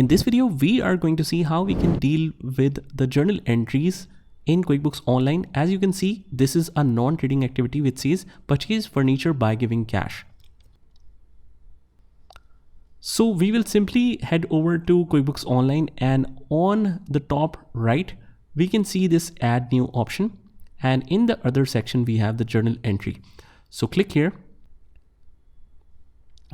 In this video, we are going to see how we can deal with the journal entries in QuickBooks Online. As you can see, this is a non-trading activity which says purchase furniture by giving cash. So we will simply head over to QuickBooks Online, and on the top right, we can see this add new option. And in the other section, we have the journal entry. So click here.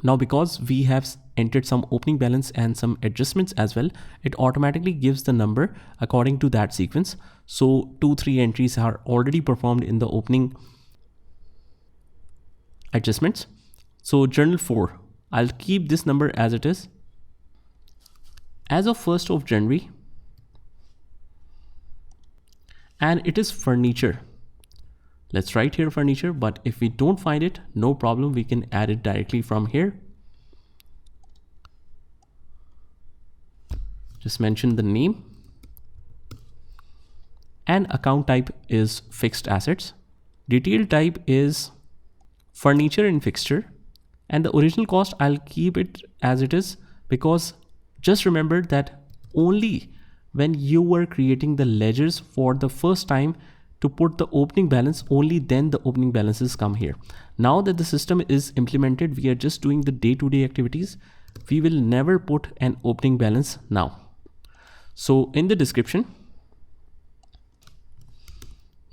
Now, because we have entered some opening balance and some adjustments as well, it automatically gives the number according to that sequence. So 2-3 entries are already performed in the opening adjustments. So journal 4, I'll keep this number as it is. As of 1st of January, and it is furniture. Let's write here furniture, but if we don't find it, no problem, we can add it directly from here. Just mention the name, and account type is fixed assets. Detail type is furniture and fixture, and the original cost, I'll keep it as it is, because just remember that only when you were creating the ledgers for the first time to put the opening balance, only then the opening balances come here. Now that the system is implemented, we are just doing the day-to-day activities. We will never put an opening balance now. So in the description,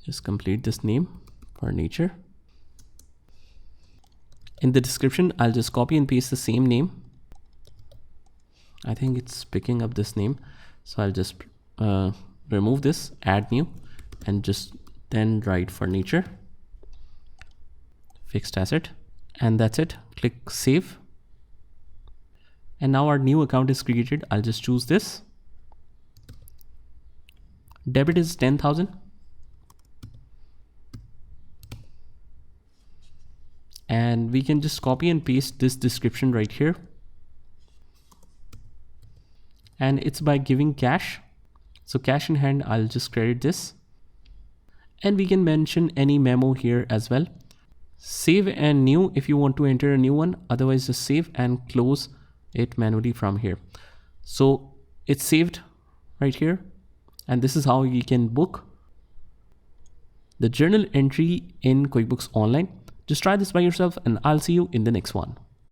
just complete this name, furniture. In the description, I'll just copy and paste the same name. I think it's picking up this name. So I'll just remove this, add new, and just then write furniture, fixed asset, and that's it. Click save. And now our new account is created. I'll just choose this. Debit is 10,000. And we can just copy and paste this description right here. And it's by giving cash. So cash in hand, I'll just credit this. And we can mention any memo here as well. Save and new if you want to enter a new one. Otherwise, just save and close it manually from here. So it's saved right here. And this is how you can book the journal entry in QuickBooks Online. Just try this by yourself, and I'll see you in the next one.